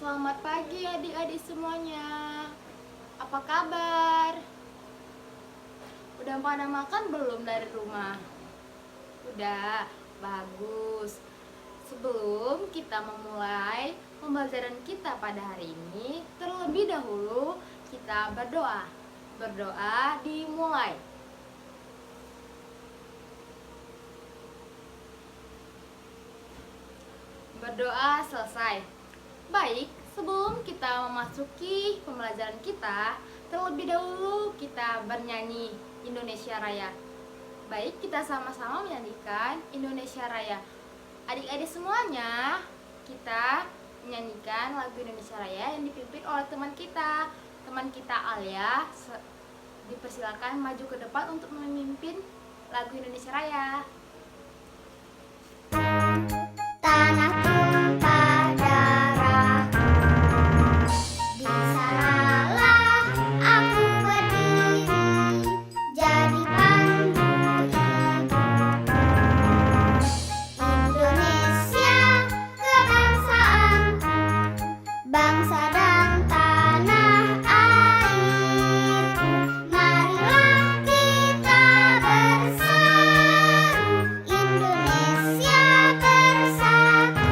Selamat pagi adik-adik semuanya. Apa kabar? Udah pada makan belum dari rumah? Udah, bagus. Sebelum kita memulai pembelajaran kita pada hari ini, terlebih dahulu kita berdoa. Berdoa dimulai. Berdoa selesai. Baik, sebelum kita memasuki pembelajaran kita, terlebih dahulu kita bernyanyi Indonesia Raya. Baik, kita sama-sama menyanyikan Indonesia Raya. Adik-adik semuanya, kita menyanyikan lagu Indonesia Raya yang dipimpin oleh teman kita. Teman kita Alia, dipersilakan maju ke depan untuk memimpin lagu Indonesia Raya. Tanah tumpah darahku, di sanalah aku berdiri, jadi pandu hidupku. Indonesia kebangsaanku, bangsa dan tanah airku. Marilah kita berseru, Indonesia bersatu.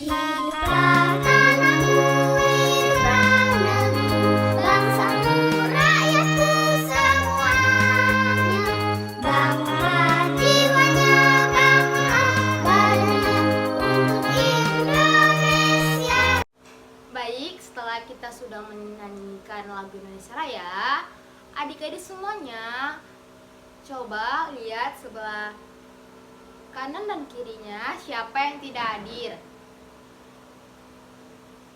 Hiduplah tanahku, hiduplah negeriku, bangsaku, rakyatku semuanya. Bangunlah jiwanya, bangunlah badannya untuk Indonesia. Baik, setelah kita sudah menyanyikan lagu Indonesia Raya, adik-adik semuanya coba lihat sebelah kanan dan kirinya siapa yang tidak hadir.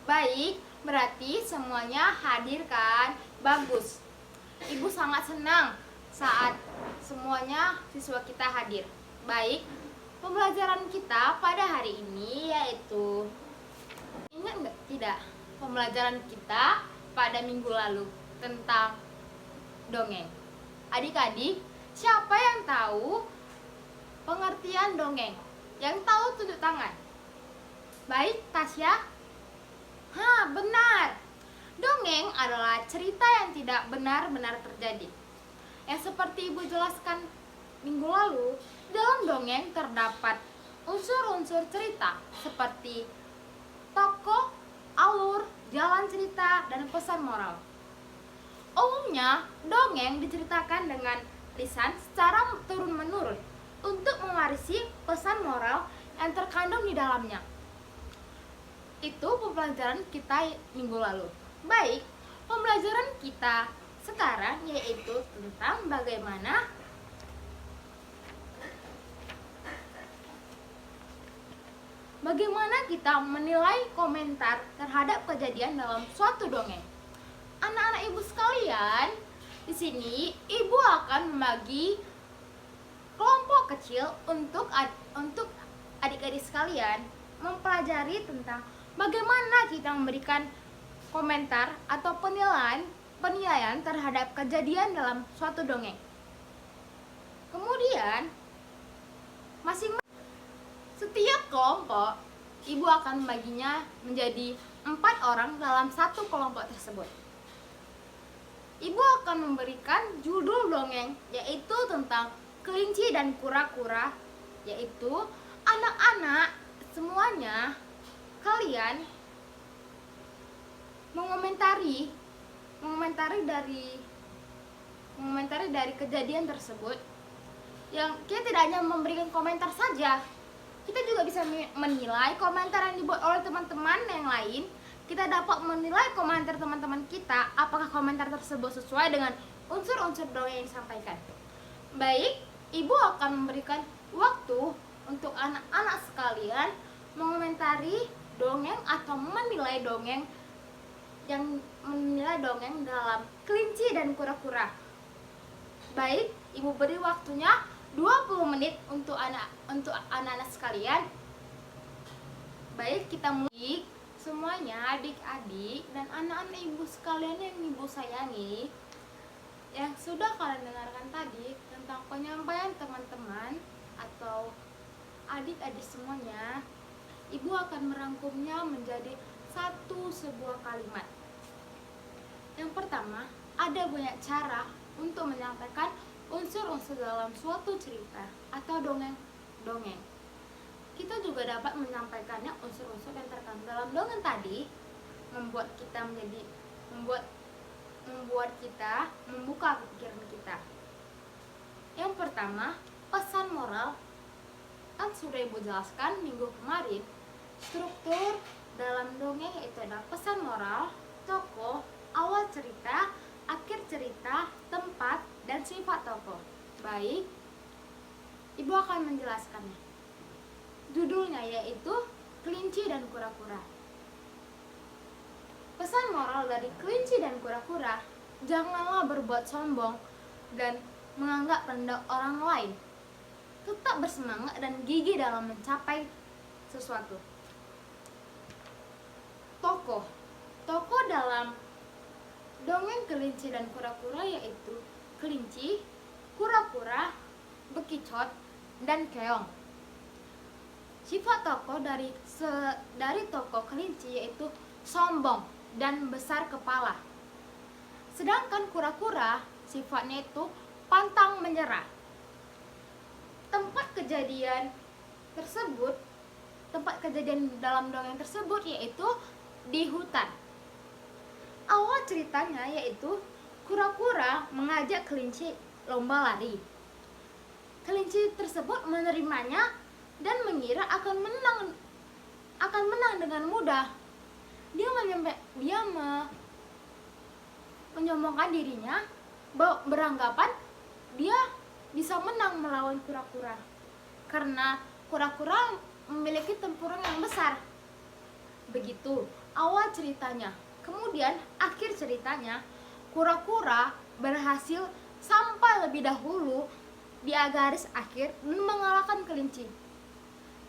Baik, berarti semuanya hadir kan? Bagus. Ibu sangat senang saat semuanya siswa kita hadir. Baik, pembelajaran kita pada hari ini yaitu, ingat nggak? Tidak. Pembelajaran kita pada minggu lalu tentang dongeng. Adik-adik, siapa yang tahu pengertian dongeng? Yang tahu tunjuk tangan. Baik, Tasya. Benar. Dongeng adalah cerita yang tidak benar-benar terjadi. Yang seperti Ibu jelaskan minggu lalu, dalam dongeng terdapat unsur-unsur cerita seperti tokoh, alur, jalan cerita, dan pesan moral. Umumnya, dongeng diceritakan dengan lisan secara turun-menurun untuk mewarisi pesan moral yang terkandung di dalamnya. Itu pembelajaran kita minggu lalu. Baik, pembelajaran kita sekarang yaitu tentang bagaimana kita menilai komentar terhadap kejadian dalam suatu dongeng. Anak-anak ibu sekalian, di sini ibu akan membagi kelompok kecil untuk adik-adik sekalian mempelajari tentang bagaimana kita memberikan komentar atau penilaian terhadap kejadian dalam suatu dongeng. Kemudian, setiap kelompok, ibu akan membaginya menjadi 4 orang dalam satu kelompok tersebut. Ibu akan memberikan judul dongeng, yaitu tentang kelinci dan kura-kura, yaitu anak-anak semuanya kalian mengomentari dari kejadian tersebut. Yang kita tidak hanya memberikan komentar saja, kita juga bisa menilai komentar yang dibuat oleh teman-teman yang lain. Kita dapat menilai komentar teman-teman kita, apakah komentar tersebut sesuai dengan unsur-unsur dongeng yang disampaikan. Baik, ibu akan memberikan waktu untuk anak-anak sekalian mengomentari dongeng atau menilai dongeng dalam kelinci dan kura-kura. Baik, ibu beri waktunya 20 menit untuk anak-anak sekalian. Baik, kita mulai. Semuanya adik-adik dan anak-anak ibu sekalian yang ibu sayangi, yang sudah kalian dengarkan tadi tentang penyampaian teman-teman atau adik-adik semuanya, ibu akan merangkumnya menjadi sebuah kalimat. Yang pertama, ada banyak cara untuk menyampaikan unsur-unsur dalam suatu cerita atau dongeng. Kita juga dapat menyampaikannya unsur-unsur yang terkandung dalam dongeng tadi, membuat kita membuka pikiran kita. Yang pertama, pesan moral. Kan sudah Ibu jelaskan minggu kemarin, struktur dalam dongeng itu ada pesan moral, tokoh, awal cerita, akhir cerita, tempat, dan sifat tokoh. Baik, Ibu akan menjelaskannya. Judulnya yaitu Kelinci dan Kura-Kura. Pesan moral dari kelinci dan kura-kura, janganlah berbuat sombong dan menganggap rendah orang lain. Tetap bersemangat dan gigih dalam mencapai sesuatu. Tokoh dalam dongeng kelinci dan kura-kura yaitu kelinci, kura-kura, bekicot, dan keong. Sifat tokoh dari tokoh kelinci yaitu sombong dan besar kepala. Sedangkan kura-kura sifatnya itu pantang menyerah. Tempat kejadian dalam dongeng tersebut yaitu di hutan. Awal ceritanya yaitu kura-kura mengajak kelinci lomba lari. Kelinci tersebut menerimanya dan mengira akan menang dengan mudah. Dia menyombongkan dirinya, beranggapan dia bisa menang melawan kura-kura karena kura-kura memiliki tempurung yang besar. Begitu awal ceritanya. Kemudian akhir ceritanya, kura-kura berhasil sampai lebih dahulu di garis akhir dan mengalahkan kelinci.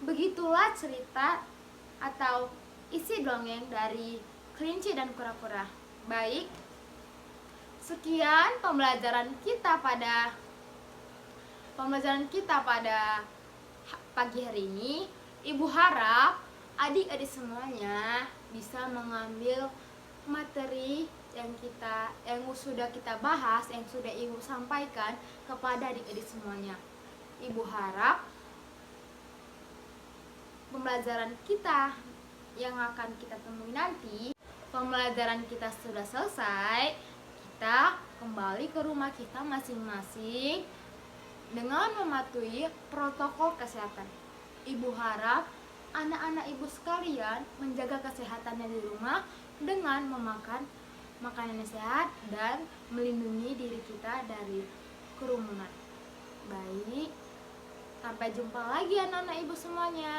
Begitulah cerita atau isi dongeng dari kelinci dan kura-kura. Baik, sekian pembelajaran kita pada pagi hari ini. Ibu harap adik-adik semuanya bisa mengambil materi yang sudah kita bahas, yang sudah Ibu sampaikan kepada adik-adik semuanya. Ibu harap pembelajaran kita yang akan kita temui nanti, pembelajaran kita sudah selesai, kita kembali ke rumah kita masing-masing dengan mematuhi protokol kesehatan. Ibu harap anak-anak Ibu sekalian menjaga kesehatannya di rumah dengan memakan makanan yang sehat dan melindungi diri kita dari kerumunan. Baik, sampai jumpa lagi anak-anak Ibu semuanya.